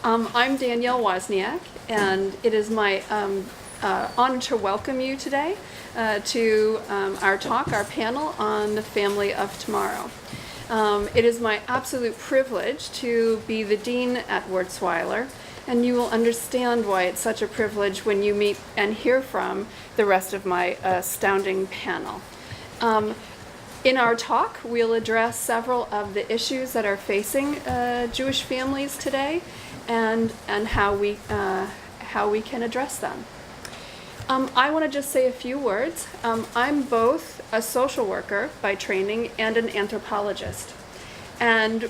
I'm Danielle Wozniak, and it is my honor to welcome you today to our panel on the family of tomorrow. It is my absolute privilege to be the dean at Wurzweiler, and you will understand why it's such a privilege when you meet and hear from the rest of my astounding panel. In our talk, we'll address several of the issues that are facing Jewish families today, and how we can address them. I want to just say a few words. I'm both a social worker by training and an anthropologist. And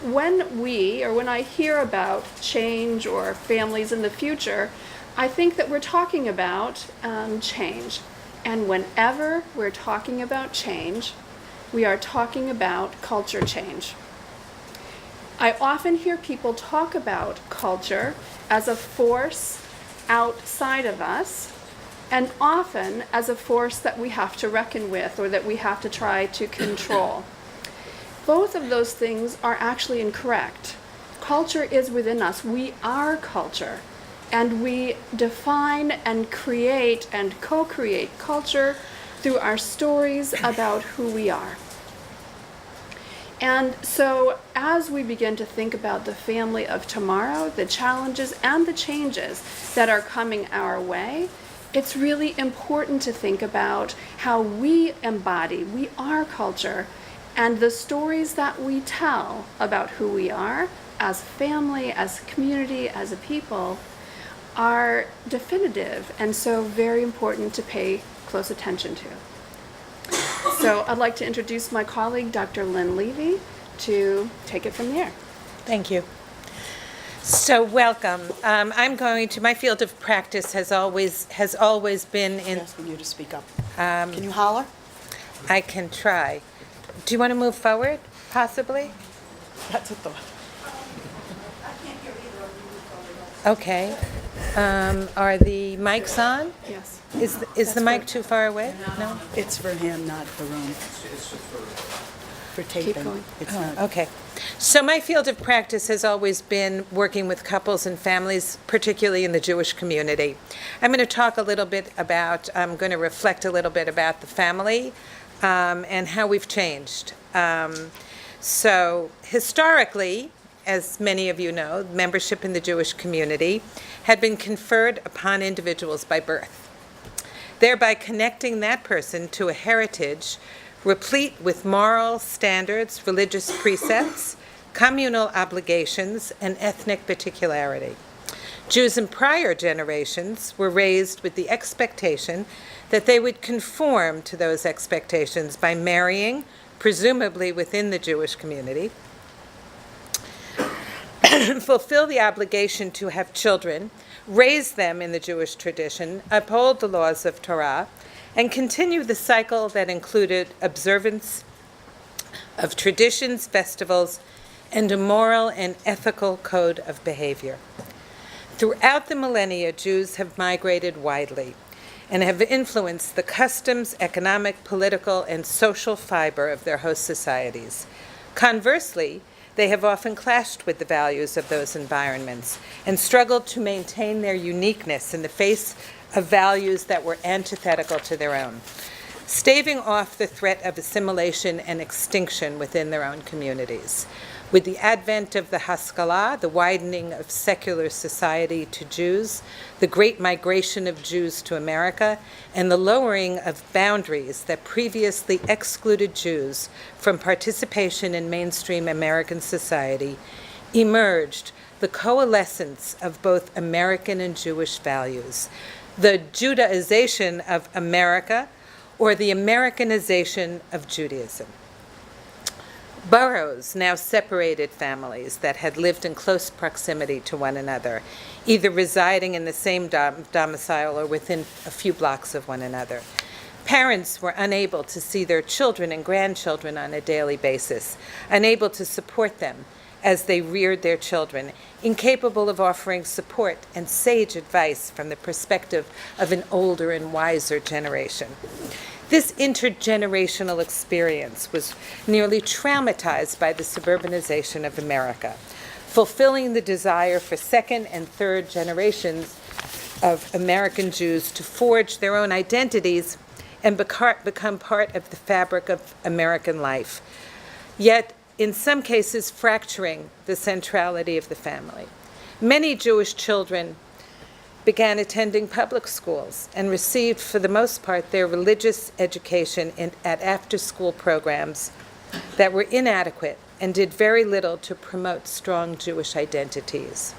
when I hear about change or families in the future, I think that we're talking about change. And whenever we're talking about change, we are talking about culture change. I often hear people talk about culture as a force outside of us, and often as a force that we have to reckon with or that we have to try to control. Both of those things are actually incorrect. Culture is within us. We are culture, and we define and create and co-create culture through our stories about who we are. And so as we begin to think about the family of tomorrow, the challenges and the changes that are coming our way, it's really important to think about how we are culture, and the stories that we tell about who we are as family, as community, as a people, are definitive and so very important to pay close attention to. So I'd like to introduce my colleague, Dr. Lynn Levy, to take it from there. Thank you. So welcome. My field of practice has always been in. I'm asking you to speak up. Can you holler? I can try. Do you want to move forward, possibly? That's a thought. Okay. Are the mics on? Yes. Is the mic too far away? No? It's for him, not for room. For taping. Keep going. It's not. Okay. So my field of practice has always been working with couples and families, particularly in the Jewish community. I'm going to reflect a little bit about the family and how we've changed. So historically, as many of you know, membership in the Jewish community had been conferred upon individuals by birth, thereby connecting that person to a heritage replete with moral standards, religious precepts, communal obligations, and ethnic particularity. Jews in prior generations were raised with the expectation that they would conform to those expectations by marrying, presumably within the Jewish community, fulfill the obligation to have children, raise them in the Jewish tradition, uphold the laws of Torah, and continue the cycle that included observance of traditions, festivals, and a moral and ethical code of behavior. Throughout the millennia, Jews have migrated widely and have influenced the customs, economic, political, and social fiber of their host societies. Conversely, they have often clashed with the values of those environments and struggled to maintain their uniqueness in the face of values that were antithetical to their own, staving off the threat of assimilation and extinction within their own communities. With the advent of the Haskalah, the widening of secular society to Jews, the great migration of Jews to America, and the lowering of boundaries that previously excluded Jews from participation in mainstream American society, emerged the coalescence of both American and Jewish values, the Judaization of America, or the Americanization of Judaism. Boroughs now separated families that had lived in close proximity to one another, either residing in the same domicile or within a few blocks of one another. Parents were unable to see their children and grandchildren on a daily basis, unable to support them as they reared their children, incapable of offering support and sage advice from the perspective of an older and wiser generation. This intergenerational experience was nearly traumatized by the suburbanization of America, fulfilling the desire for second and third generations of American Jews to forge their own identities and become part of the fabric of American life, yet in some cases fracturing the centrality of the family. Many Jewish children began attending public schools and received, for the most part, their religious education at after-school programs that were inadequate and did very little to promote strong Jewish identities.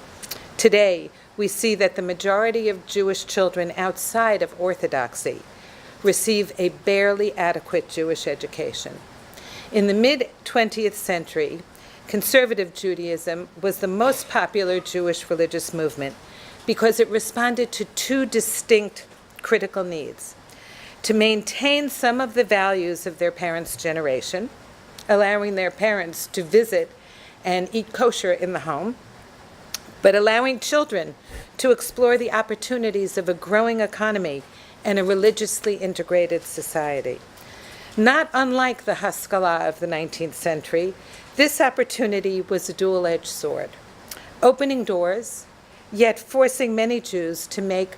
Today, we see that the majority of Jewish children outside of Orthodoxy receive a barely adequate Jewish education. In the mid-20th century, conservative Judaism was the most popular Jewish religious movement because it responded to two distinct critical needs: to maintain some of the values of their parents' generation, allowing their parents to visit and eat kosher in the home, but allowing children to explore the opportunities of a growing economy and a religiously integrated society. Not unlike the Haskalah of the 19th century, this opportunity was a dual-edged sword, opening doors, yet forcing many Jews to make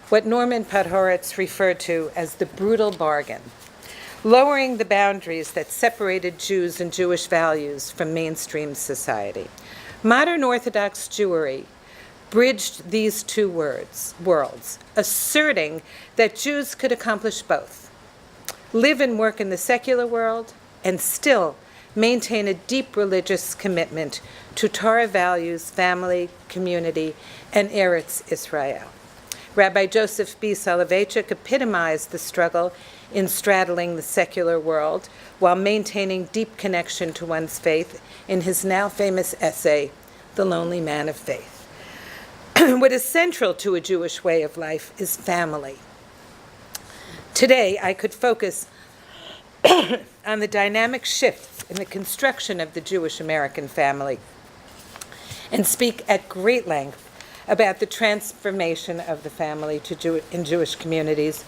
what Norman Podhoretz referred to as the brutal bargain, lowering the boundaries that separated Jews and Jewish values from mainstream society. Modern Orthodox Jewry bridged these two worlds, asserting that Jews could accomplish both, live and work in the secular world, and still maintain a deep religious commitment to Torah values, family, community, and Eretz Israel. Rabbi Joseph B. Soloveitchik epitomized the struggle in straddling the secular world while maintaining deep connection to one's faith in his now famous essay, The Lonely Man of Faith. What is central to a Jewish way of life is family. Today, I could focus on the dynamic shift in the construction of the Jewish American family and speak at great length about the transformation of the family in Jewish communities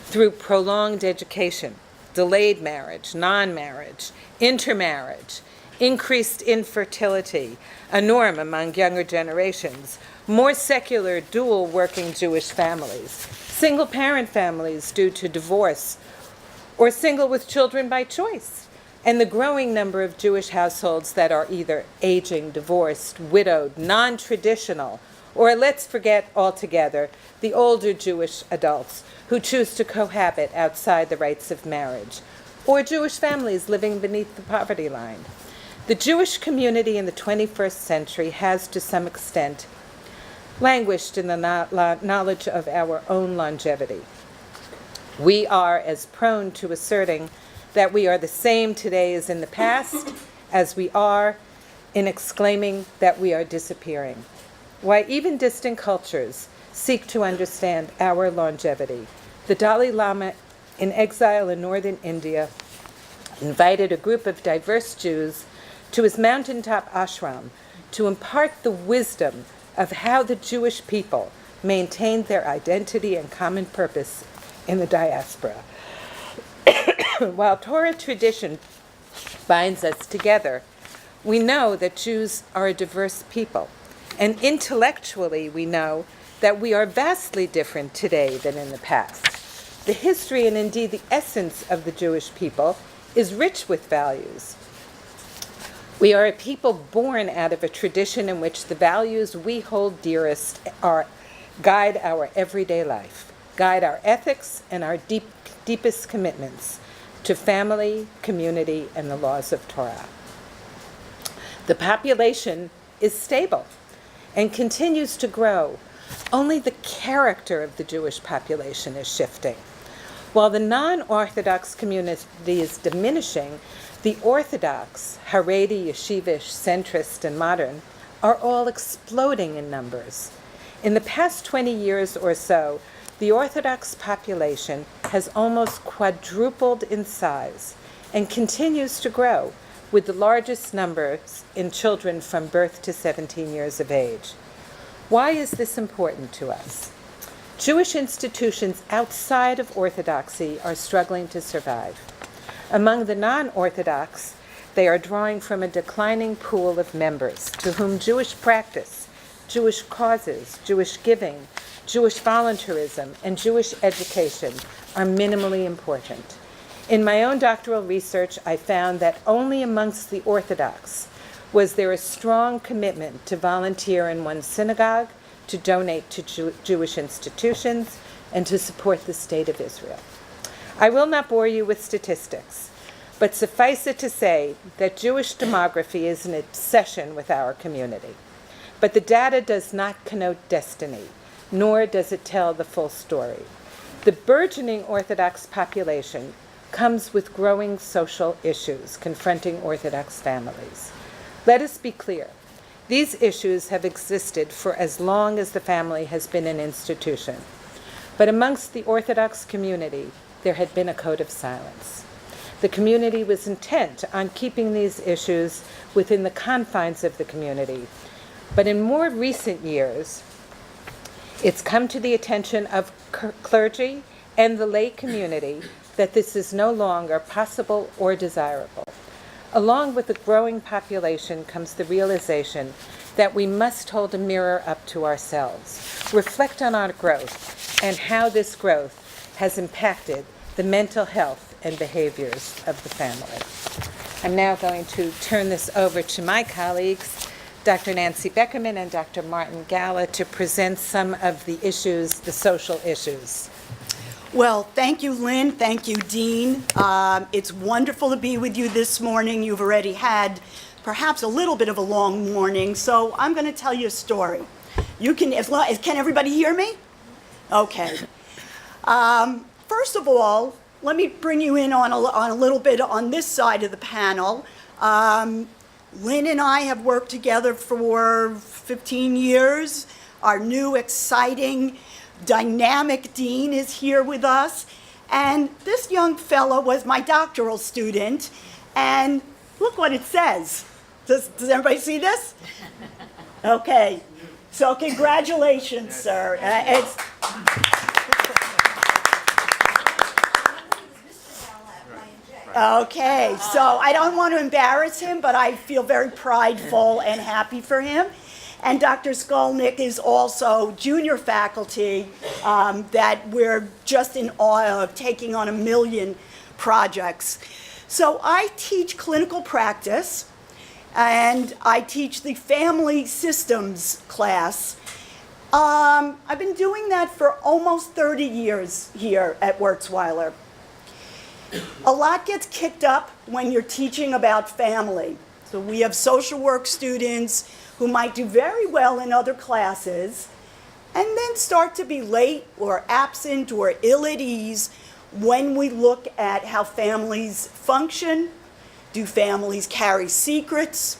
through prolonged education, delayed marriage, non-marriage, intermarriage, increased infertility, a norm among younger generations, more secular dual-working Jewish families, single-parent families due to divorce, or single with children by choice, and the growing number of Jewish households that are either aging, divorced, widowed, non-traditional, or let's forget altogether the older Jewish adults who choose to cohabit outside the rites of marriage, or Jewish families living beneath the poverty line. The Jewish community in the 21st century has, to some extent, languished in the knowledge of our own longevity. We are as prone to asserting that we are the same today as in the past as we are in exclaiming that we are disappearing. Why even distant cultures seek to understand our longevity. The Dalai Lama, in exile in northern India, invited a group of diverse Jews to his mountaintop ashram to impart the wisdom of how the Jewish people maintained their identity and common purpose in the diaspora. While Torah tradition binds us together, we know that Jews are a diverse people, and intellectually we know that we are vastly different today than in the past. The history and indeed the essence of the Jewish people is rich with values. We are a people born out of a tradition in which the values we hold dearest guide our everyday life, guide our ethics and our deepest commitments to family, community, and the laws of Torah. The population is stable and continues to grow. Only the character of the Jewish population is shifting. While the non-Orthodox community is diminishing, the Orthodox, Haredi, Yeshivish, centrist, and modern are all exploding in numbers. In the past 20 years or so, the Orthodox population has almost quadrupled in size and continues to grow, with the largest numbers in children from birth to 17 years of age. Why is this important to us? Jewish institutions outside of Orthodoxy are struggling to survive. Among the non-Orthodox, They are drawing from a declining pool of members to whom Jewish practice, Jewish causes, Jewish giving, Jewish volunteerism, and Jewish education are minimally important. In my own doctoral research, I found that only amongst the Orthodox was there a strong commitment to volunteer in one's synagogue, to donate to Jewish institutions, and to support the State of Israel. I will not bore you with statistics, but suffice it to say that Jewish demography is an obsession with our community. But the data does not connote destiny, nor does it tell the full story. The burgeoning Orthodox population comes with growing social issues confronting Orthodox families. Let us be clear. These issues have existed for as long as the family has been an institution. But amongst the Orthodox community, there had been a code of silence. The community was intent on keeping these issues within the confines of the community. But in more recent years, it's come to the attention of clergy and the lay community that this is no longer possible or desirable. Along with the growing population comes the realization that we must hold a mirror up to ourselves, reflect on our growth, and how this growth has impacted the mental health and behaviors of the family. I'm now going to turn this over to my colleagues, Dr. Nancy Beckerman and Dr. Martin Galla, to present some of the issues, the social issues. Well, thank you, Lynn. Thank you, Dean. It's wonderful to be with you this morning. You've already had perhaps a little bit of a long morning, so I'm going to tell you a story. You can, can everybody hear me? Okay. First of all, let me bring you in on a little bit on this side of the panel. Lynn and I have worked together for 15 years. Our new, exciting, dynamic dean is here with us. And this young fellow was my doctoral student. And look what it says. Does everybody see this? Okay. So congratulations, sir. Okay, so I don't want to embarrass him, but I feel very prideful and happy for him. And Dr. Skolnik is also junior faculty that we're just in awe of, taking on 1 million projects. So I teach clinical practice, and I teach the family systems class. I've been doing that for almost 30 years here at Wurzweiler. A lot gets kicked up when you're teaching about family. So we have social work students who might do very well in other classes and then start to be late or absent or ill at ease when we look at how families function. Do families carry secrets?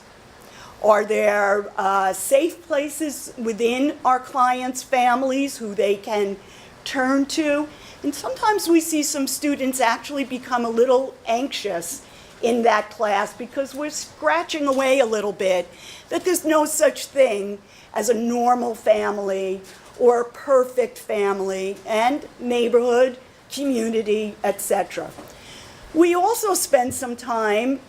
Are there safe places within our clients' families who they can turn to? And sometimes we see some students actually become a little anxious in that class because we're scratching away a little bit that there's no such thing as a normal family or a perfect family and neighborhood, community, etc. We also spend some time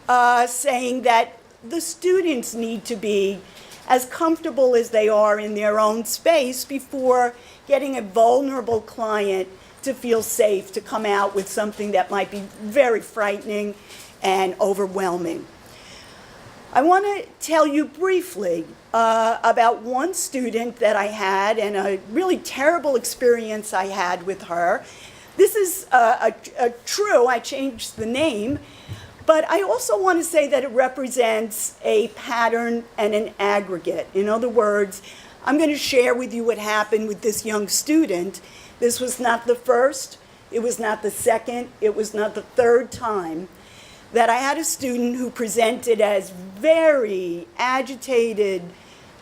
saying that the students need to be as comfortable as they are in their own space before getting a vulnerable client to feel safe to come out with something that might be very frightening and overwhelming. I want to tell you briefly about one student that I had and a really terrible experience I had with her. This is true, I changed the name, but I also want to say that it represents a pattern and an aggregate. In other words, I'm going to share with you what happened with this young student. This was not the first, it was not the second, it was not the third time that I had a student who presented as very agitated,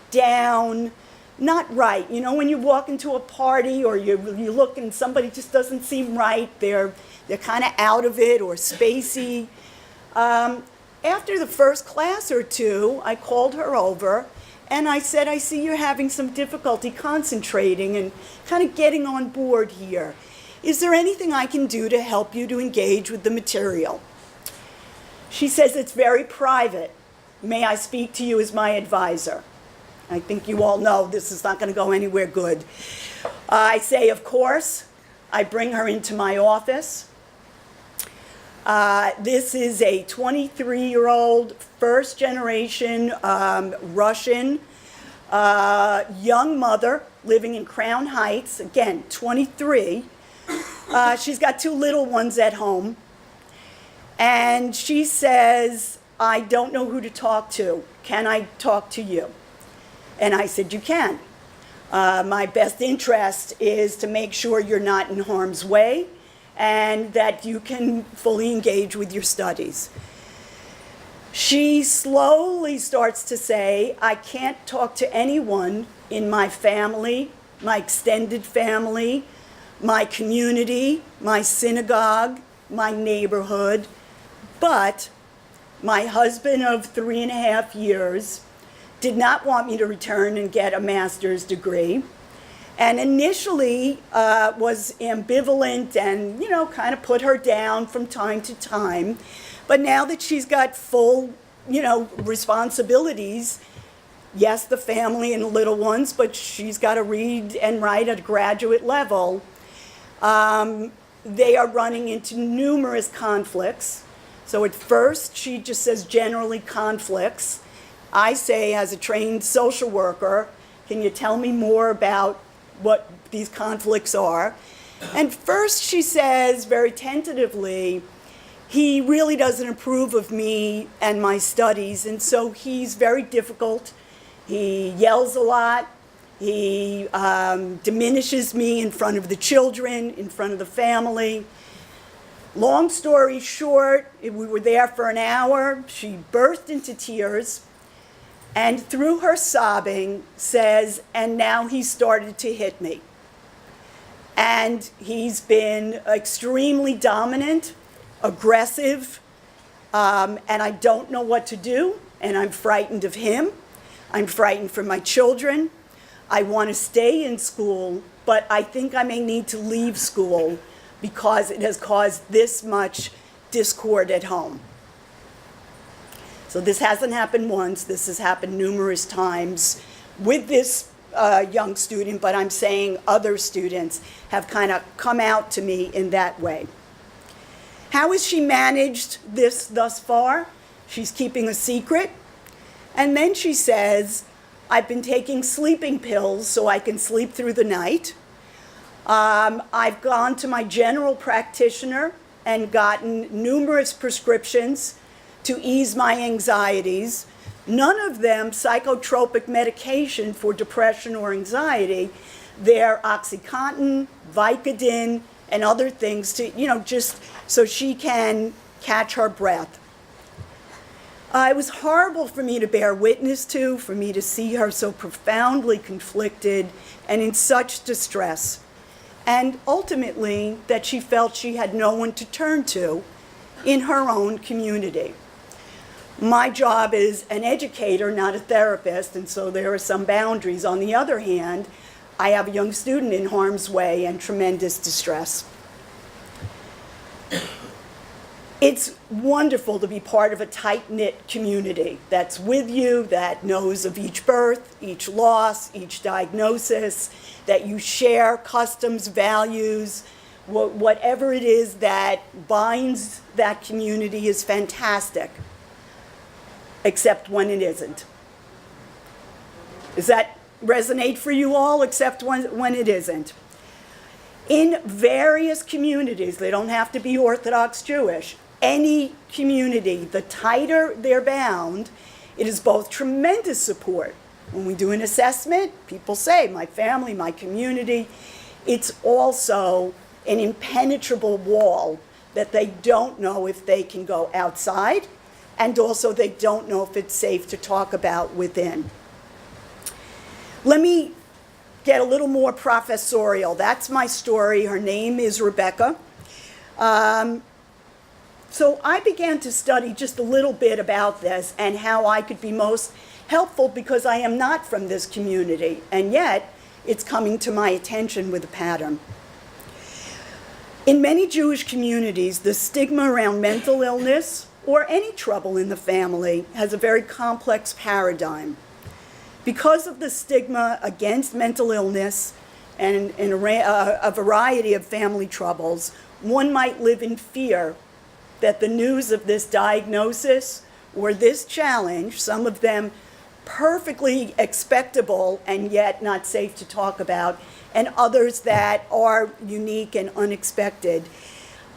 down, not right. You know, when you walk into a party or you look and somebody just doesn't seem right, they're kind of out of it or spacey. After the first class or two, I called her over and I said, I see you're having some difficulty concentrating and kind of getting on board here. Is there anything I can do to help you to engage with the material? She says, it's very private. May I speak to you as my advisor? I think you all know this is not going to go anywhere good. I say, of course. I bring her into my office. This is a 23-year-old, first-generation Russian young mother living in Crown Heights. Again, 23. She's got 2 little ones at home. And she says, I don't know who to talk to. Can I talk to you? And I said, you can. My best interest is to make sure you're not in harm's way and that you can fully engage with your studies. She slowly starts to say, I can't talk to anyone in my family, my extended family, my community, my synagogue, my neighborhood, but my husband of 3.5 years did not want me to return and get a master's degree, and initially was ambivalent and, kind of put her down from time to time. But now that she's got full, responsibilities, yes, the family and the little ones, but she's got to read and write at a graduate level, they are running into numerous conflicts. So at first, she just says generally conflicts. I say, as a trained social worker, can you tell me more about what these conflicts are? And first she says, very tentatively, he really doesn't approve of me and my studies, and so he's very difficult. He yells a lot. He diminishes me in front of the children, in front of the family. Long story short, we were there for an hour. She burst into tears and through her sobbing says, and now he started to hit me. And he's been extremely dominant, aggressive, and I don't know what to do, and I'm frightened of him. I'm frightened for my children. I want to stay in school, but I think I may need to leave school because it has caused this much discord at home. So this hasn't happened once. This has happened numerous times with this young student, but I'm saying other students have kind of come out to me in that way. How has she managed this thus far? She's keeping a secret. And then she says, I've been taking sleeping pills so I can sleep through the night. I've gone to my general practitioner and gotten numerous prescriptions to ease my anxieties. None of them psychotropic medication for depression or anxiety. They're OxyContin, Vicodin, and other things to, just so she can catch her breath. It was horrible for me to bear witness to, for me to see her so profoundly conflicted and in such distress. And ultimately, that she felt she had no one to turn to in her own community. My job is an educator, not a therapist, and so there are some boundaries. On the other hand, I have a young student in harm's way and tremendous distress. It's wonderful to be part of a tight-knit community that's with you, that knows of each birth, each loss, each diagnosis, that you share customs, values, whatever it is that binds that community is fantastic, except when it isn't. Does that resonate for you all, except when it isn't? In various communities, they don't have to be Orthodox Jewish, any community, the tighter they're bound, it is both tremendous support. When we do an assessment, people say, my family, my community. It's also an impenetrable wall that they don't know if they can go outside, and also they don't know if it's safe to talk about within. Let me get a little more professorial. That's my story. Her name is Rebecca. So I began to study just a little bit about this and how I could be most helpful because I am not from this community, and yet it's coming to my attention with a pattern. In many Jewish communities, the stigma around mental illness or any trouble in the family has a very complex paradigm. Because of the stigma against mental illness and a variety of family troubles, one might live in fear that the news of this diagnosis or this challenge, some of them perfectly expectable and yet not safe to talk about, and others that are unique and unexpected,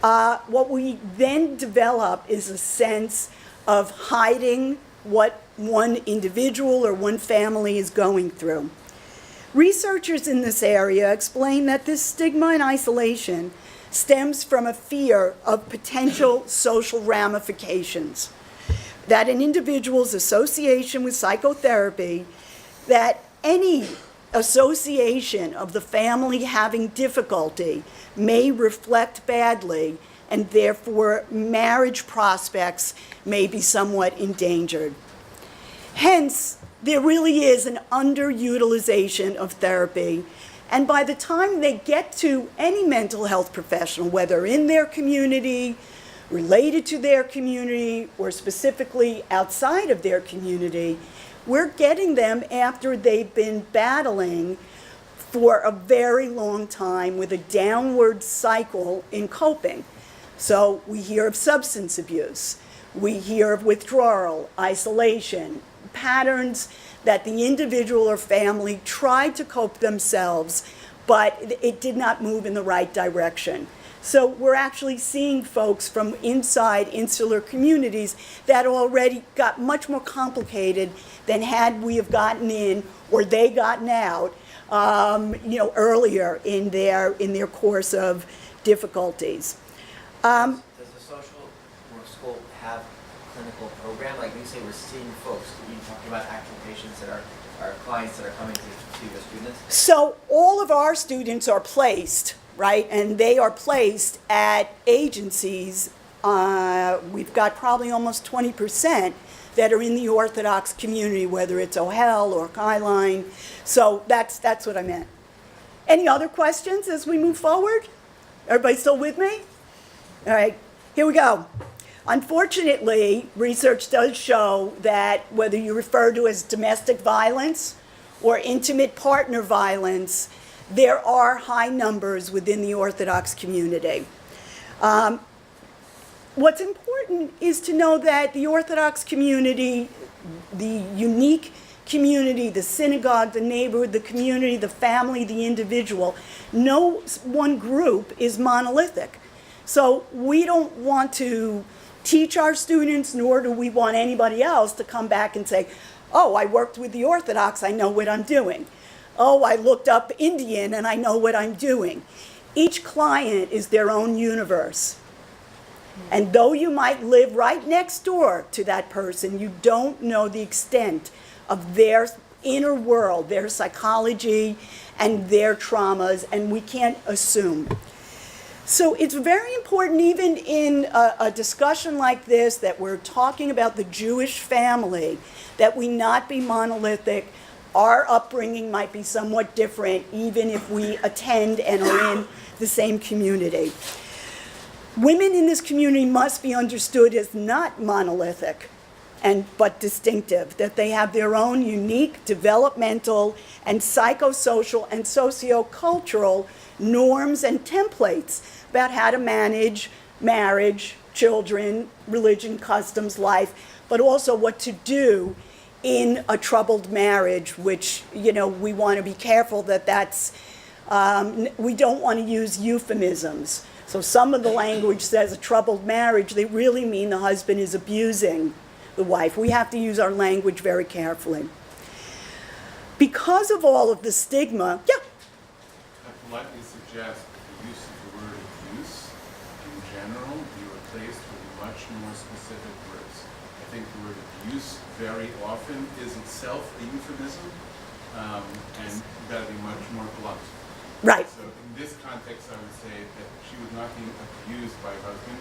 what we then develop is a sense of hiding what one individual or one family is going through. Researchers in this area explain that this stigma and isolation stems from a fear of potential social ramifications, that an individual's association with psychotherapy, that any association of the family having difficulty may reflect badly, and therefore marriage prospects may be somewhat endangered. Hence, there really is an underutilization of therapy, and by the time they get to any mental health professional, whether in their community, related to their community, or specifically outside of their community, we're getting them after they've been battling for a very long time with a downward cycle in coping. So we hear of substance abuse, we hear of withdrawal, isolation, patterns that the individual or family tried to cope themselves, but it did not move in the right direction. So we're actually seeing folks from inside insular communities that already got much more complicated than had we have gotten in or they gotten out, earlier in their course of difficulties. Does the social work school have a clinical program? Like when you say we're seeing folks, are you talking about actual patients that are clients that are coming to your students? So all of our students are placed, right? And they are placed at agencies. We've got probably almost 20% that are in the Orthodox community, whether it's OHEL or Skyline. So that's what I meant. Any other questions as we move forward? Everybody still with me? All right, here we go. Unfortunately, research does show that whether you refer to as domestic violence or intimate partner violence, there are high numbers within the Orthodox community. What's important is to know that the Orthodox community, the unique community, the synagogue, the neighborhood, the community, the family, the individual, no one group is monolithic. So we don't want to teach our students, nor do we want anybody else to come back and say, oh, I worked with the Orthodox, I know what I'm doing. Oh, I looked up Indian and I know what I'm doing. Each client is their own universe. And though you might live right next door to that person, you don't know the extent of their inner world, their psychology, and their traumas, and we can't assume. So it's very important, even in a discussion like this, that we're talking about the Jewish family, that we not be monolithic. Our upbringing might be somewhat different, even if we attend and are in the same community. Women in this community must be understood as not monolithic, but distinctive, that they have their own unique developmental and psychosocial and sociocultural norms and templates about how to manage marriage, children, religion, customs, life, but also what to do in a troubled marriage, which, we want to be careful that's, we don't want to use euphemisms. So some of the language says a troubled marriage, they really mean the husband is abusing the wife. We have to use our language very carefully. Because of all of the stigma, I politely suggest the use of the word abuse in general be replaced with much more specific words. I think the word abuse very often is itself a euphemism, and you've got to be much more blunt. right. So in this context, I would say that she was not being abused by her husband.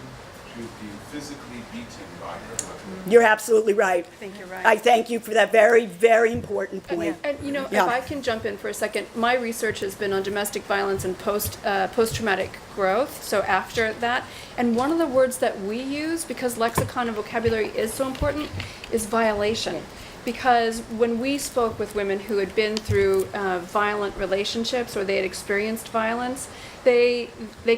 She she was being physically beaten by her husband. You're absolutely right. I think you're right. I thank you for that very, very important point. And you know, Yeah. if I can jump in for a second, my research has been on domestic violence and post-traumatic growth, so after that. And one of the words that we use, because lexicon and vocabulary is so important, is violation. Because when we spoke with women who had been through violent relationships or they had experienced violence, they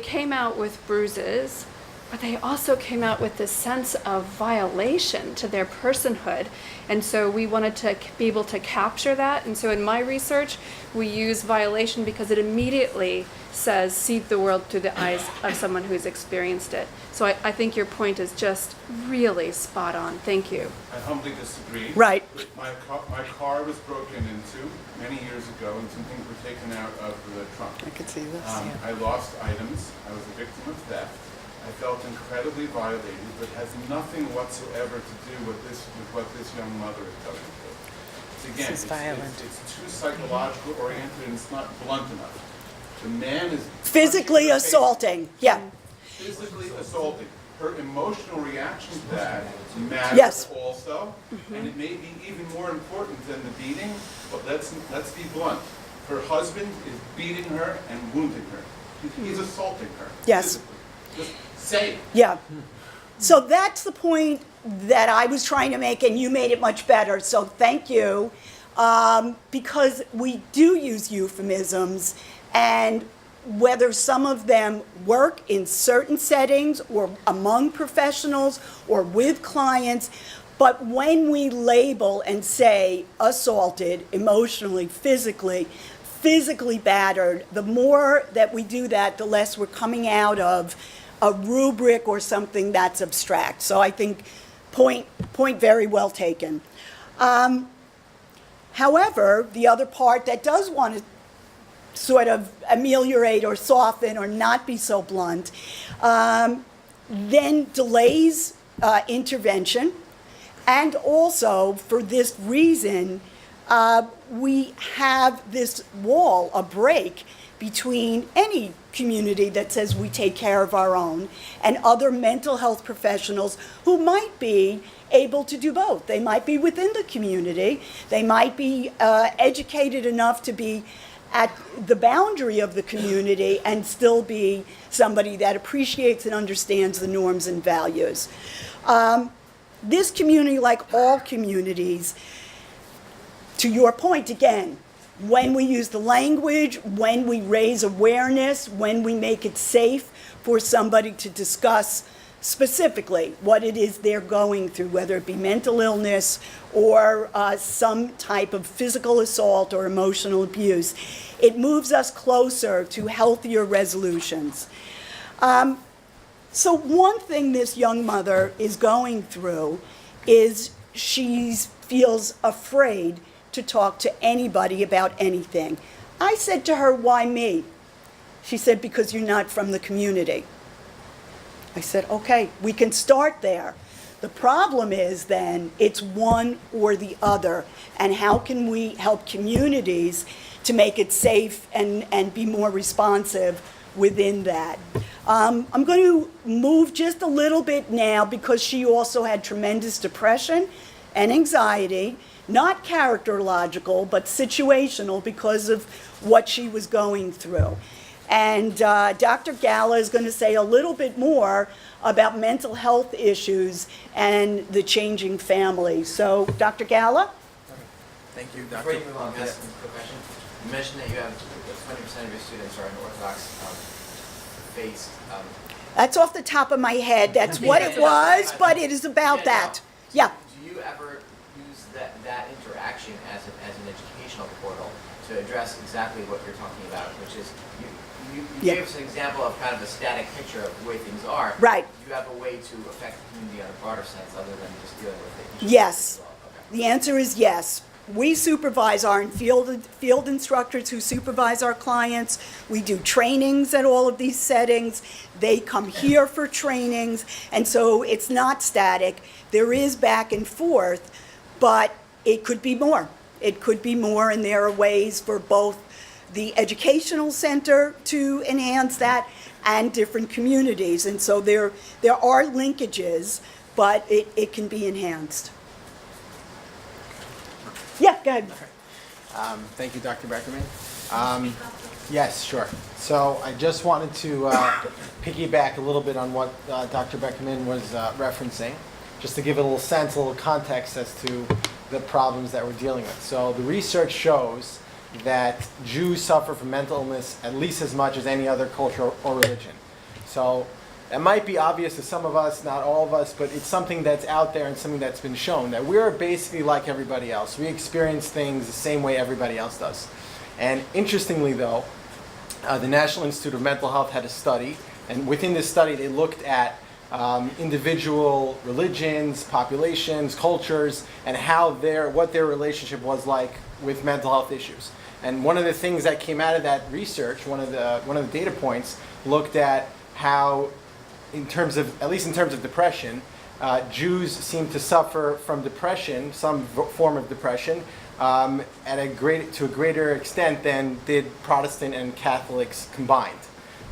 came out with bruises, but they also came out with this sense of violation to their personhood. And so we wanted to be able to capture that. And so in my research, we use violation because it immediately says, see the world through the eyes of someone who's experienced it. So I think your point is just really spot on. Thank you. I humbly disagree. Right. My car was broken into many years ago, and some things were taken out of the trunk. I could see this, I lost items. I was a victim of theft. I felt incredibly violated, but has nothing whatsoever to do with what this young mother is going through. Again, This is violent. it's too psychological oriented, and it's not blunt enough. The man is Physically punching her face. assaulting, yeah. Physically assaulting. Her emotional reaction to that matters Yes. also, and it may be even more important than the beating, but let's be blunt. Her husband is beating her and wounding her. He's assaulting her. Yes. physically. Just say it. Yeah. So that's the point that I was trying to make, and you made it much better. So thank you. Because we do use euphemisms, and whether some of them work in certain settings or among professionals or with clients, but when we label and say assaulted, emotionally, physically battered, the more that we do that, the less we're coming out of a rubric or something that's abstract. So I think point very well taken. However, the other part that does want to sort of ameliorate or soften or not be so blunt, then delays intervention. And also, for this reason, we have this wall, a break between any community that says we take care of our own and other mental health professionals who might be able to do both. They might be within the community. They might be educated enough to be at the boundary of the community and still be somebody that appreciates and understands the norms and values. This community, like all communities, to your point again, when we use the language, when we raise awareness, when we make it safe for somebody to discuss specifically what it is they're going through, whether it be mental illness or some type of physical assault or emotional abuse, it moves us closer to healthier resolutions. So one thing this young mother is going through is she feels afraid to talk to anybody about anything. I said to her, why me? She said, because you're not from the community. I said, okay, we can start there. The problem is then it's one or the other, and how can we help communities to make it safe and be more responsive within that? I'm going to move just a little bit now because she also had tremendous depression and anxiety, not characterological, but situational because of what she was going through. And Dr. Galla is going to say a little bit more about mental health issues and the changing family. So, Dr. Galla? Thank you, Dr. Before you move on, can I ask a quick question? You mentioned that you have 20% of your students are in Orthodox based. That's off the top of my head. That's what it was, but it is about that. Yeah. Do you ever use that interaction as an educational portal to address exactly what you're talking about, which is you gave us an example of kind of a static picture of the way things are. Right. Do you have a way to affect the community on a broader sense other than just dealing with it? Yes. Okay. The answer is yes. We supervise our field instructors who supervise our clients. We do trainings at all of these settings. They come here for trainings. And so it's not static. There is back and forth, but it could be more. It could be more, and there are ways for both the educational center to enhance that, and different communities. And so there are linkages, but it can be enhanced. Yeah, go ahead. Thank you, Dr. Beckerman. Yes, sure. So I just wanted to piggyback a little bit on what Dr. Beckerman was referencing, just to give a little sense, a little context as to the problems that we're dealing with. So the research shows that Jews suffer from mental illness at least as much as any other culture or religion. So it might be obvious to some of us, not all of us, but it's something that's out there and something that's been shown, that we're basically like everybody else. We experience things the same way everybody else does. And interestingly though, the National Institute of Mental Health had a study, and within this study they looked at individual religions, populations, cultures, and what their relationship was like with mental health issues. And one of the things that came out of that research, one of the data points, looked at how, at least in terms of depression, Jews seem to suffer from depression, some form of depression, to a greater extent than did Protestant and Catholics combined.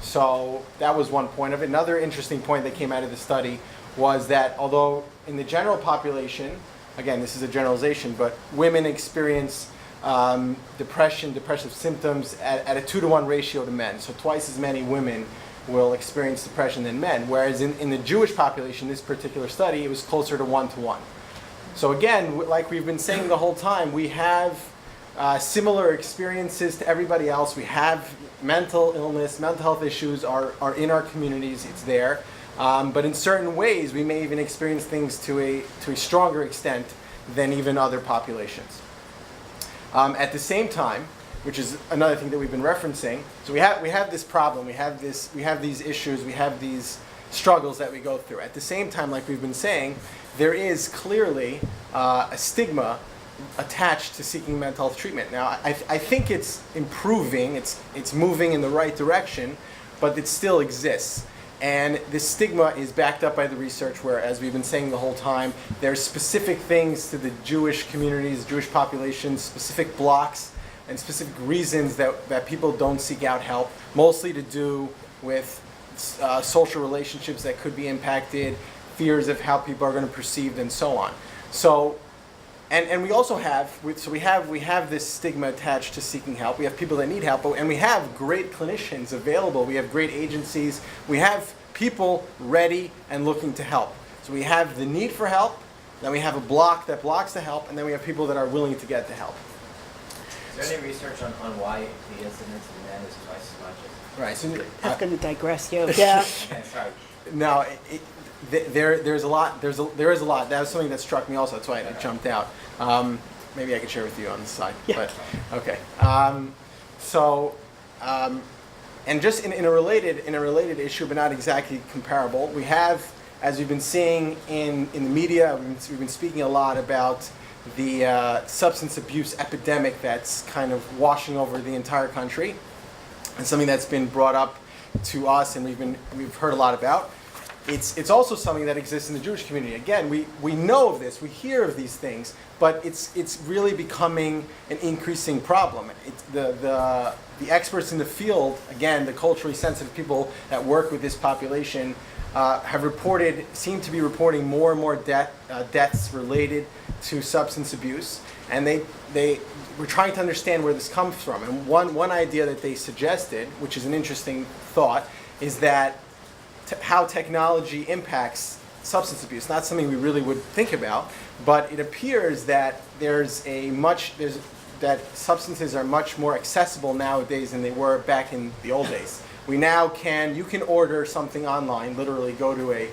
So that was one point of it. Another interesting point that came out of the study was that although in the general population, again, this is a generalization, but women experience depressive symptoms at a 2-to-1 ratio to men. So twice as many women will experience depression than men, whereas in the Jewish population, this particular study, it was closer to 1-to-1. So again, like we've been saying the whole time, we have similar experiences to everybody else. We have mental illness, mental health issues are in our communities, it's there. But in certain ways, we may even experience things to a stronger extent than even other populations. At the same time, which is another thing that we've been referencing, so we have this problem, we have these issues, we have these struggles that we go through. At the same time, like we've been saying, there is clearly a stigma attached to seeking mental health treatment. Now, I think it's improving, it's moving in the right direction, but it still exists. And this stigma is backed up by the research where, as we've been saying the whole time, there's specific things to the Jewish communities, Jewish populations, specific blocks, and specific reasons that people don't seek out help, mostly to do with social relationships that could be impacted, fears of how people are going to perceive, and so on. So, and we also have, we have this stigma attached to seeking help. We have people that need help, and we have great clinicians available. We have great agencies. We have people ready and looking to help. So we have the need for help, then we have a block that blocks the help, and then we have people that are willing to get the help. Is there any research on why the incidence in men is twice as much as... Right. So, I'm going to digress you. Yeah. Sorry. no, there's a lot. There is a lot. That was something that struck me also. That's why it jumped out. Maybe I could share with you on the side. Yeah. But okay. And just in a related issue, but not exactly comparable, we have, as we've been seeing in the media, we've been speaking a lot about the substance abuse epidemic that's kind of washing over the entire country, and something that's been brought up to us and we've heard a lot about. It's also something that exists in the Jewish community. Again, we know of this, we hear of these things, but it's really becoming an increasing problem. The experts in the field, again, the culturally sensitive people that work with this population, seem to be reporting more and more deaths related to substance abuse, and we're trying to understand where this comes from. And one idea that they suggested, which is an interesting thought, is that how technology impacts substance abuse. Not something we really would think about, but it appears that that substances are much more accessible nowadays than they were back in the old days. You can order something online, literally go to a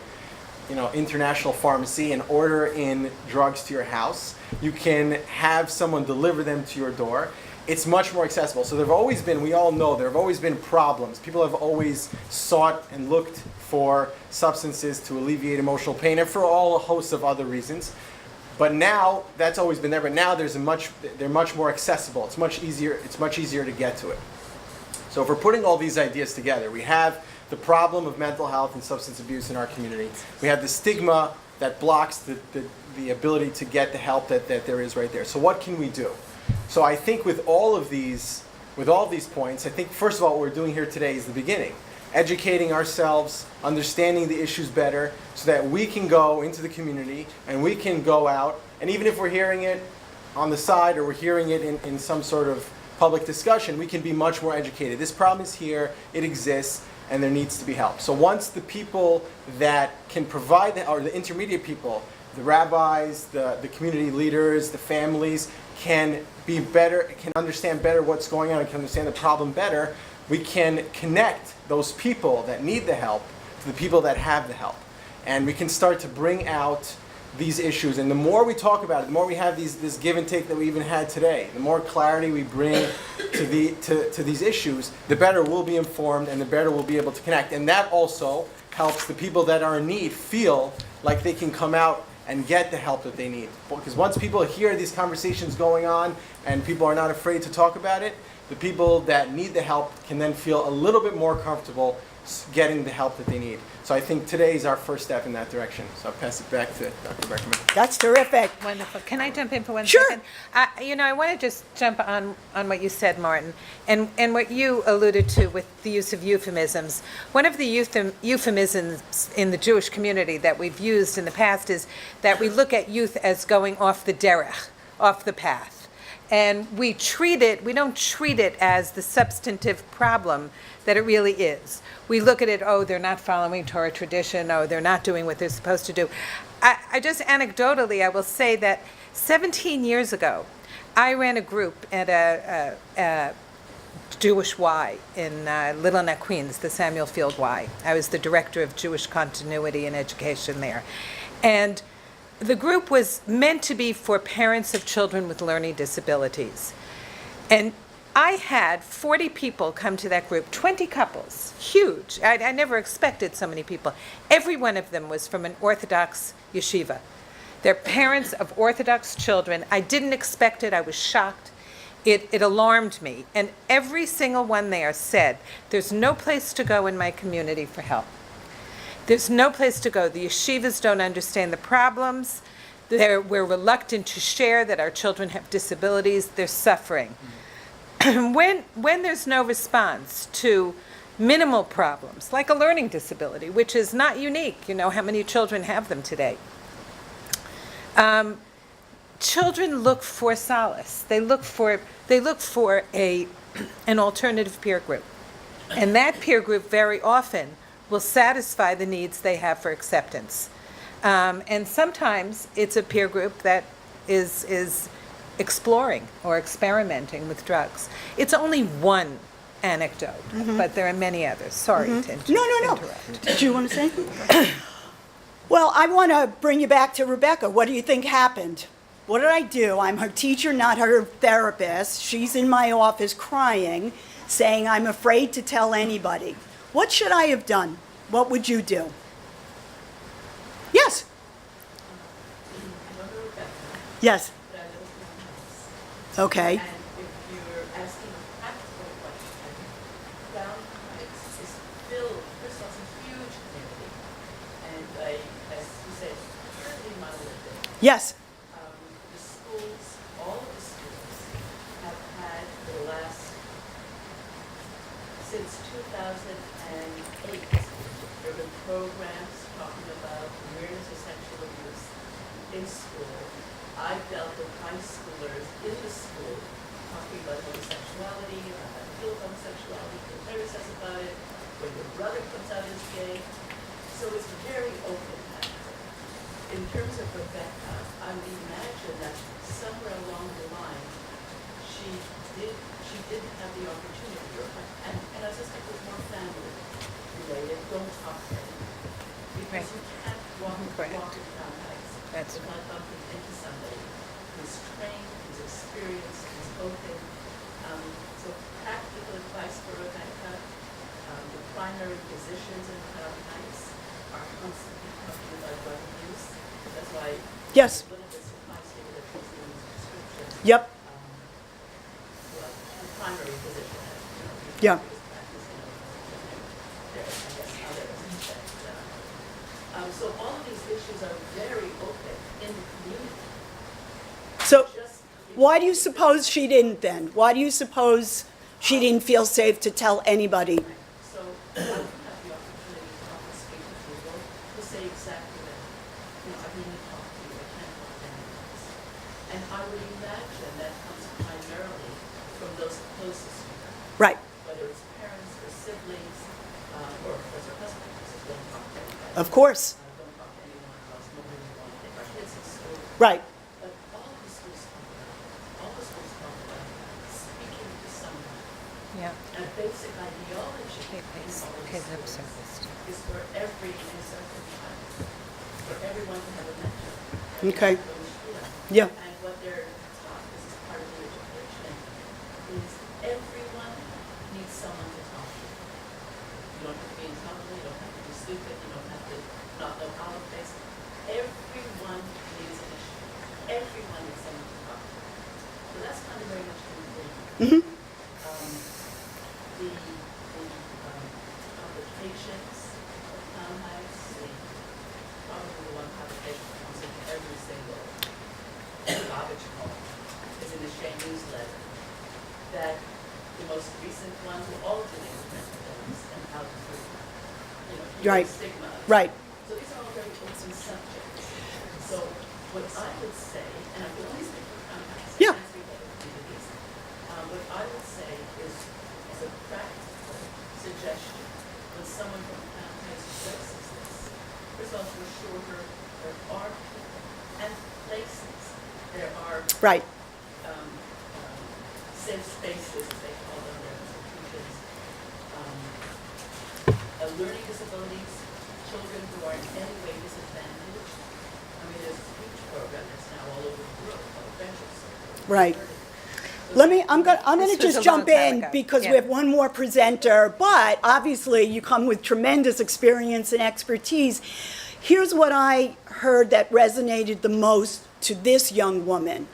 international pharmacy and order in drugs to your house. You can have someone deliver them to your door. It's much more accessible. So we all know there have always been problems. People have always sought and looked for substances to alleviate emotional pain and for all a host of other reasons. But now, that's always been there, but now they're much more accessible. It's much easier to get to it. So if we're putting all these ideas together, we have the problem of mental health and substance abuse in our community. We have the stigma that blocks the ability to get the help that there is right there. So what can we do? So I think with all of these with all these points, I think first of all what we're doing here today is the beginning. Educating ourselves, understanding the issues better, so that we can go into the community and we can go out, and even if we're hearing it on the side or we're hearing it in some sort of public discussion, we can be much more educated. This problem is here, it exists, and there needs to be help. So once the people that can provide, or the intermediate people, the rabbis, the community leaders, the families, can be better, can understand better what's going on, and can understand the problem better, we can connect those people that need the help to the people that have the help. And we can start to bring out these issues. And the more we talk about it, the more we have this give and take that we even had today, the more clarity we bring to these issues, the better we'll be informed and the better we'll be able to connect. And that also helps the people that are in need feel like they can come out and get the help that they need. Because once people hear these conversations going on and people are not afraid to talk about it, the people that need the help can then feel a little bit more comfortable getting the help that they need. So I think today is our first step in that direction. So I'll pass it back to Dr. Beckerman. That's terrific. Wonderful. Can I jump in for one Sure. second? I want to just jump on what you said, Martin, and what you alluded to with the use of euphemisms. One of the euphemisms in the Jewish community that we've used in the past is that we look at youth as going off the derech, off the path. And we don't treat it as the substantive problem that it really is. We look at it, oh, they're not following Torah tradition, oh, they're not doing what they're supposed to do. I just anecdotally, I will say that 17 years ago, I ran a group at a Jewish Y in Little Neck, Queens, the Samuel Field Y. I was the director of Jewish continuity and education there. And the group was meant to be for parents of children with learning disabilities. And I had 40 people come to that group, 20 couples, huge. I never expected so many people. Every one of them was from an Orthodox yeshiva. They're parents of Orthodox children. I didn't expect it. I was shocked. It alarmed me. And every single one there said, there's no place to go in my community for help. There's no place to go. The yeshivas don't understand the problems. We're reluctant to share that our children have disabilities. They're suffering. When there's no response to minimal problems, like a learning disability, which is not unique, how many children have them today? Children look for solace. They look for an alternative peer group. And that peer group very often will satisfy the needs they have for acceptance. And sometimes it's a peer group that is exploring or experimenting with drugs. It's only one anecdote, but there are many others. Sorry to interrupt. No. Did you want to say anything? Well, I want to bring you back to Rebecca. What do you think happened? What did I do? I'm her teacher, not her therapist. She's in my office crying, saying I'm afraid to tell anybody. What should I have done? What would you do? Yes. Yes. Okay. And if you're asking a practical question, Crown Heights is filled, first of all, it's a huge community. And as you said, purely monolithic. Yes. The schools, all of the schools, have had for the last, since 2008, there have been programs talking about awareness of sexual abuse in school. I've dealt with high schoolers in the school talking about homosexuality, about how to feel homosexuality, the parents says about it, when your brother comes out as gay. So it's very open. In terms of Rebecca, I would imagine that somewhere along the line, she didn't have the opportunity, and I suspect it was more family related, don't talk to anyone. Because you can't walk in Crown Heights without bumping into somebody who's trained, who's experienced, who's open. So practical advice for Rebecca, the primary physicians in Crown Heights are constantly talking about drug abuse. That's why Yes. I'm a little bit surprised to hear that she's doing these prescriptions. Yep. Well, the primary physician has, Yeah. is practicing there, I guess, others. So all of these issues are very open in the community. So Just why do you suppose she didn't then? Why do you suppose She didn't feel safe to tell anybody. So I would have the opportunity to talk and speak to people to say exactly that, I really talk to you, I can't talk to anyone else. And I would imagine that comes primarily from those closest to her, Right, whether it's parents or siblings, or of course her husband, who says, don't talk to anybody. of course. Don't talk to anyone else, nobody will want to take our kids in school. Right, But all the schools talk about speaking to someone. Yeah. A basic ideology in all of the schools is for every certain child, for everyone to have a mentor. Okay. Everyone to go to school. Yeah. And what they're taught, this is part of the education, is everyone needs someone to talk to. You don't have to be intelligent, you don't have to be stupid, you don't have to not know politics. Everyone needs an issue. Everyone needs someone to talk to. So that's kind of very much the publications of town heights, probably the one publication that comes in every single garbage call is in the Shane newsletter. That the most recent one will all dealing with mental illness and how to treat Right. stigma. right. So these are all very open subjects. So what I would say, and I can only speak for town heights, Yeah. I can't speak for other communities. What I would say is, as a practical suggestion, when someone from town heights addresses this, first of all, to assure her there are people and places, there are Right, safe spaces, as they call them, their institutions, learning disabilities, children who are in any way disadvantaged. I mean, there's a huge program that's now all over the world called Venture Circle. Right. So I'm gonna This was just a jump long time in ago. because Yeah. we have one more presenter, but obviously you come with tremendous experience and expertise. Here's what I heard that resonated the most to this young woman.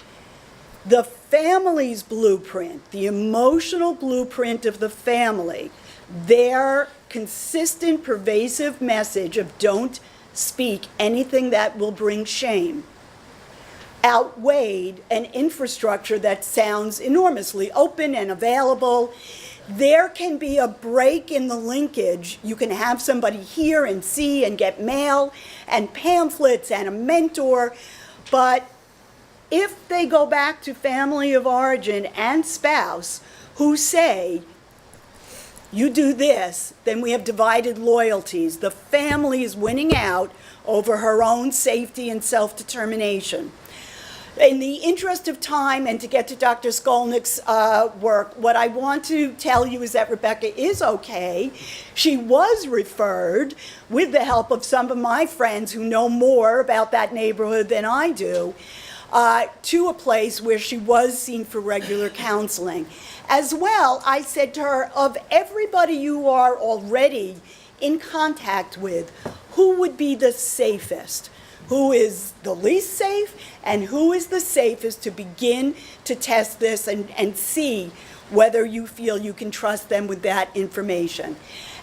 The family's blueprint, the emotional blueprint of the family, their consistent, pervasive message of don't speak anything that will bring shame, outweighed an infrastructure that sounds enormously open and available. There can be a break in the linkage. You can have somebody hear and see and get mail and pamphlets and a mentor, but if they go back to family of origin and spouse who say, you do this, then we have divided loyalties. The family is winning out over her own safety and self-determination. In the interest of time and to get to Dr. Skolnik's work, what I want to tell you is that Rebecca is okay. She was referred, with the help of some of my friends who know more about that neighborhood than I do, to a place where she was seen for regular counseling. As well, I said to her, of everybody you are already in contact with, who would be the safest? Who is the least safe, and who is the safest to begin to test this and see whether you feel you can trust them with that information.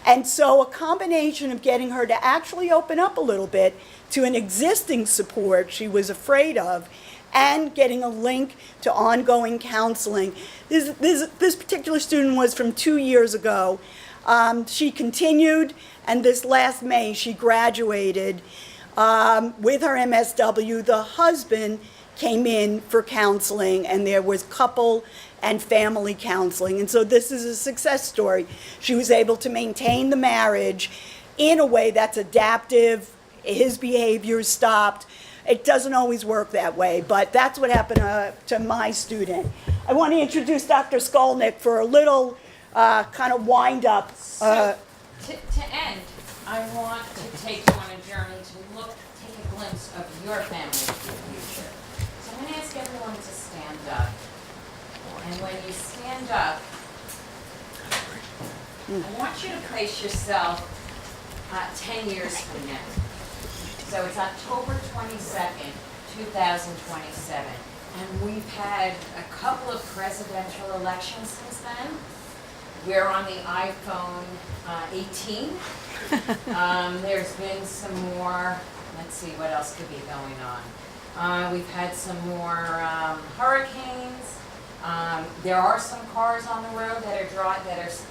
And so a combination of getting her to actually open up a little bit to an existing support she was afraid of, and getting a link to ongoing counseling. This particular student was from 2 years ago. She continued, and this last May she graduated with her MSW. The husband came in for counseling, and there was couple and family counseling. And so this is a success story. She was able to maintain the marriage in a way that's adaptive. His behavior stopped. It doesn't always work that way, but that's what happened to my student. I want to introduce Dr. Skolnik for a little kind of wind-up. To end, I want to take you on a journey to take a glimpse of your family's future. So I'm going to ask everyone to stand up. And when you stand up, I want you to place yourself 10 years from now. So it's October 22nd, 2027. And we've had a couple of presidential elections since then. We're on the iPhone 18. There's been some more, let's see, what else could be going on? We've had some more hurricanes. There are some cars on the road that are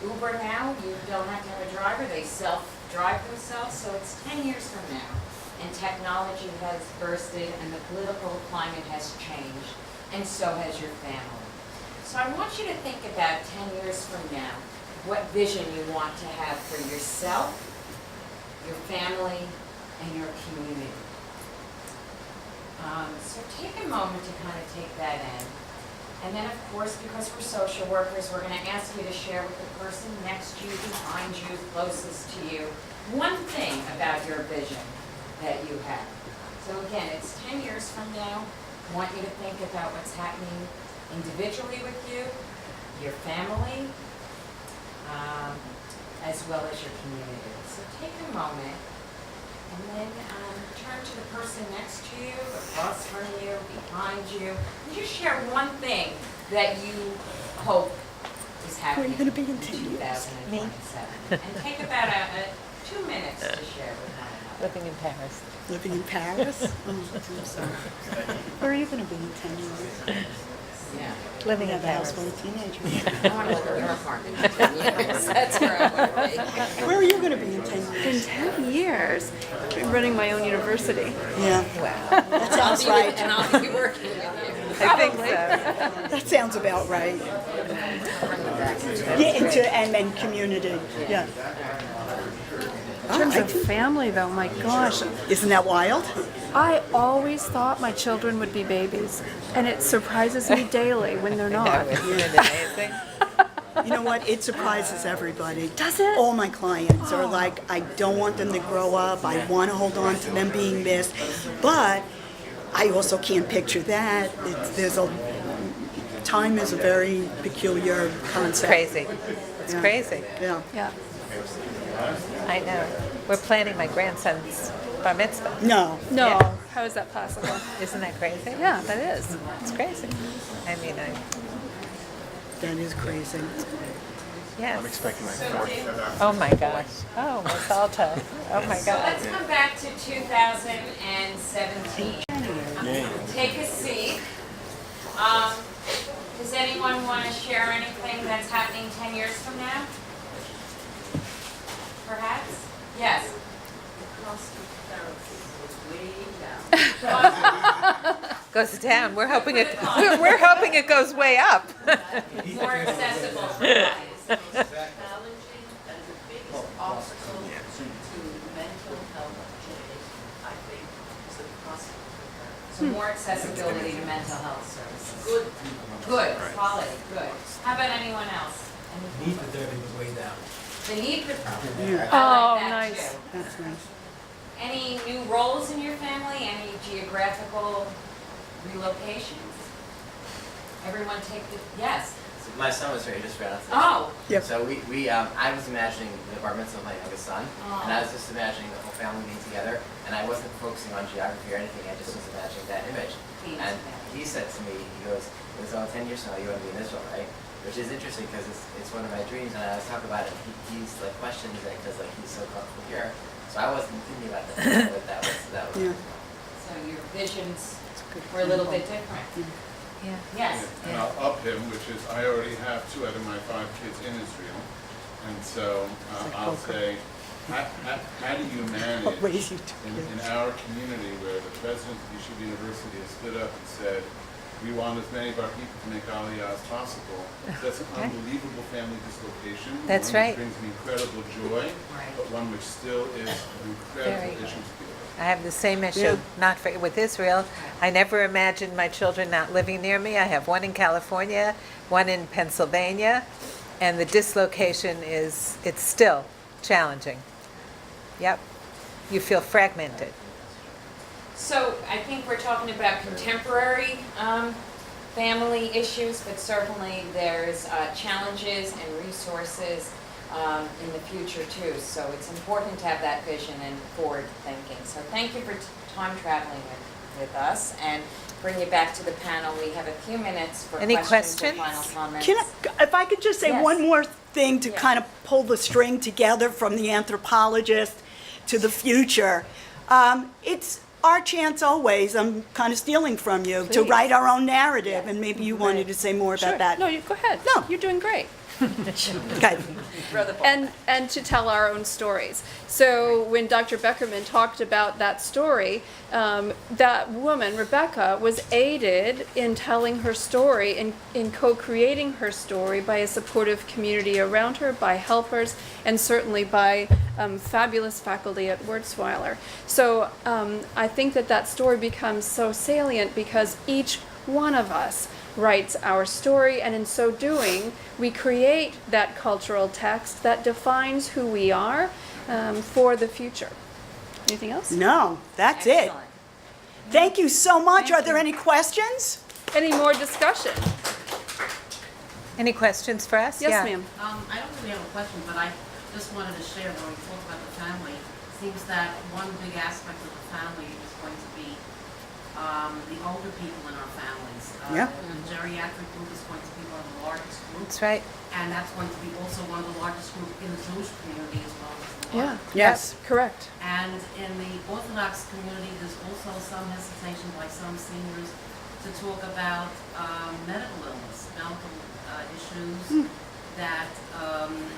Uber now. You don't have to have a driver. They self-drive themselves. So it's 10 years from now. And technology has bursted and the political climate has changed. And so has your family. So I want you to think about 10 years from now, what vision you want to have for yourself, your family, and your community. So take a moment to kind of take that in. And then, of course, because we're social workers, we're going to ask you to share with the person next to you, behind you, closest to you, one thing about your vision that you have. So again, it's 10 years from now. I want you to think about what's happening individually with you, your family, as well as your community. So take a moment and then turn to the person next to you, across from you, behind you, and just share one thing that you hope is happening in 2027. And take about 2 minutes to share with one another. Living in Paris. Living in Paris? Oh, I'm sorry. Where are you going to be in 10 years? Yeah. Living in Have a house Paris. full of teenagers. I want to live in your apartment in 10 years. That's where I want to be. Where are you going to be in 10 In years? 10 years, I'm running my own university. Yeah, Wow. that sounds right. And I'll be working with you. I think so. That sounds about right. Yeah, and then community, yeah. In terms of family, though, my gosh, Isn't that wild? I always thought my children would be babies, and it surprises me daily when they're not. Isn't it amazing? You know what? It surprises everybody. Does it? All my clients are like, I don't want them to grow up. I want to hold on to them being this. But I also can't picture that. Time is a very peculiar concept. Crazy. It's Yeah. crazy. Yeah. Yeah. I know. We're planning my grandson's bar mitzvah. No. No. Yeah. How is that possible? Isn't that crazy? Yeah, that is. It's crazy. I mean, That is crazy. yes. I'm expecting my fourth. Oh my gosh. Oh, Basulto. Oh my So God. let's come back to 2017. Take a seat. Does anyone want to share anything that's happening 10 years from now? Perhaps? Yes. Cost of therapy was way down. Goes down. We're hoping it. We're hoping it goes way up. More accessible for clients. Challenging and the biggest obstacle to mental health change, I think, is the cost of therapy. So more accessibility to mental health services. Good. Good, quality, good. How about anyone else? Need for therapy was way down. The need for Yeah. Oh, I like that nice. too. That's nice. Any new roles in your family? Any geographical relocations? Everyone take the, yes. So my son was here, he just ran out. Oh, Yep. So I was imagining the bar mitzvah of my youngest son, and I was just imagining the whole family being together, and I wasn't focusing on geography or anything, I just was imagining that image. And he said to me, he goes, 10 years from now you want to be in Israel, right? Which is interesting because it's one of my dreams, and I was talking about it, he's like questions it because like he's so comfortable here. So I wasn't thinking about that, but that was Yeah. so your visions were a little bit different. Yeah. Yes. And I'll up him, which is, I already have 2 out of my 5 kids in Israel. And so I'll say, how do you manage What raise you to in our community where the president of Yeshiva University has stood up and said, we want as many of our people to make Aliyah as possible. That's an unbelievable family dislocation. That's one right. Which brings me incredible joy, but one which still is an incredible Very issue to deal with. I have the same issue, Yeah. not for, with Israel. I never imagined my children not living near me. I have one in California, one in Pennsylvania, and the dislocation it's still challenging. Yep. You feel fragmented. So I think we're talking about contemporary family issues, but certainly there's challenges and resources in the future too. So it's important to have that vision and forward thinking. So thank you for time traveling with us, and bring you back to the panel. We have a few minutes for Any questions or questions? final comments. If I could just say Yes. one more thing to Yeah. kind of pull the string together from the anthropologist to the future. It's our chance always, I'm kind of stealing from you, to Please. write our own narrative, and maybe you wanted to say more Sure. about that. No, you go ahead. No. You're doing great. Okay. And to tell our own stories. So when Dr. Beckerman talked about that story, that woman, Rebecca, was aided in telling her story, in co-creating her story by a supportive community around her, by helpers, and certainly by fabulous faculty at Wurzweiler. So I think that story becomes so salient because each one of us writes our story, and in so doing, we create that cultural text that defines who we are for the future. Anything else? No, that's it. Excellent. Thank you so much. Thank Are there you. any questions? Any more discussion? Any questions for us? Yes, Yeah. ma'am. I don't really have a question, but I just wanted to share when we talk about the family. It seems that one big aspect of the family is going to be the older people in our families. Yeah. The geriatric group is going to be one of the largest groups. That's right. And that's going to be also one of the largest groups in the Jewish community as well as the Yeah. largest. Yes. Correct. And in the Orthodox community, there's also some hesitation by some seniors to talk about medical illness, medical issues that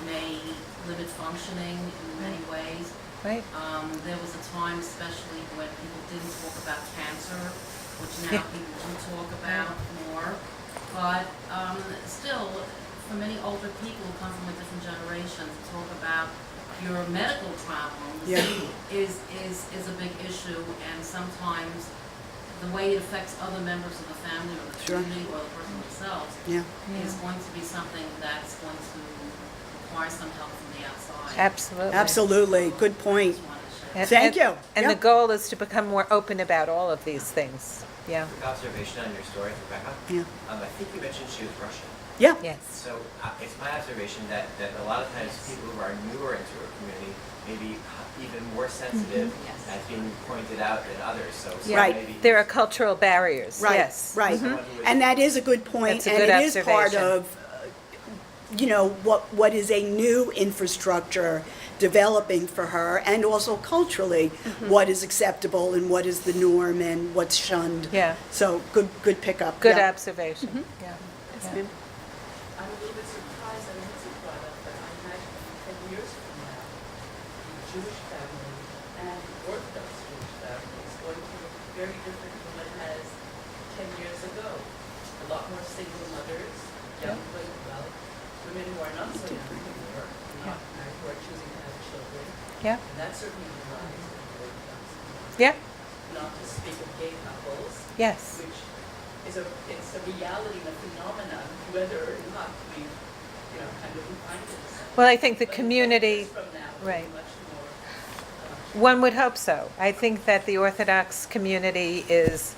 may limit functioning in many ways. Right. There was a time especially when people didn't talk about cancer, which now people do talk about more. But still, for many older people who come from a different generation, to talk about your medical problems is a big issue, and sometimes the way it affects other members of the family or the community or the person themselves is going to be something that's going to require some help from the outside. Absolutely. Absolutely. Good point. Just wanted to share. Thank you. And Yeah. the goal is to become more open about all of these things. Yeah. Quick observation on your story, Rebecca. Yeah. I think you mentioned she was Russian. Yeah. Yes. So it's my observation that a lot of times people who are newer into a community may be even more sensitive, as being pointed out than others. So Right. maybe There are cultural barriers. Right. Yes. Right. someone who is- And that is a good point, That's a and good it is part observation. of, what is a new infrastructure developing for her, and also culturally, what is acceptable and what is the norm and what's shunned. Yeah. So good pickup. Good Yeah. observation. Yeah. Yes, Yeah. ma'am. I'm a little bit surprised that it isn't brought up, but I imagine 10 years from now, the Jewish family and the Orthodox Jewish family is going to look very different from what it has 10 years ago. A lot more single mothers, young women, well, women who are not so young anymore, not married, who are choosing to have children. Yeah. And that certainly will rise in the Orthodox community. Yeah. Not to speak of gay couples, Yes. which is it's a reality, a phenomenon, whether or not we, kind of find it. Well, I think the But in 10 community, years from now, it'll be right. much more, one would hope so. I think that the Orthodox community is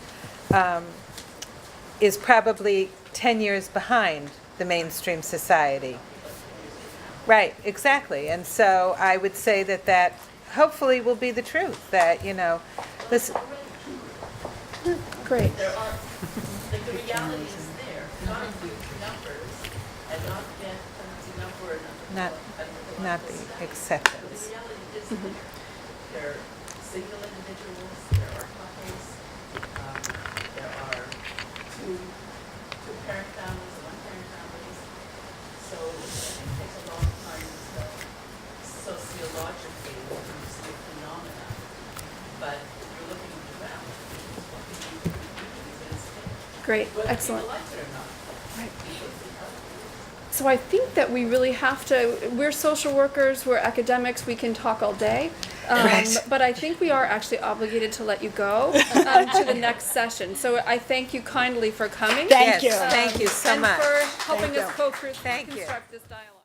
probably 10 years behind the mainstream society. Right, exactly. And so I would say that hopefully will be the truth, that, this, Great. there are, like, the reality is there, not in huge numbers, and not yet enough or Not- not the The acceptance. reality is there. There are single individuals, there are couples, there are two-parent families, one-parent families. So I think it takes a long time to sociologically to see a phenomenon. But if you're looking around, what can you do these instincts? Great. Whether Excellent. people like it or not. Right. People think, oh, So I think that we really have to, we're social workers, we're academics, we can talk all day. But I think we are actually obligated to let you go to the next session. So I thank you kindly for coming. Thank yes, you. thank you so much. And for helping Thank us you. co-construct Thank you. this dialogue.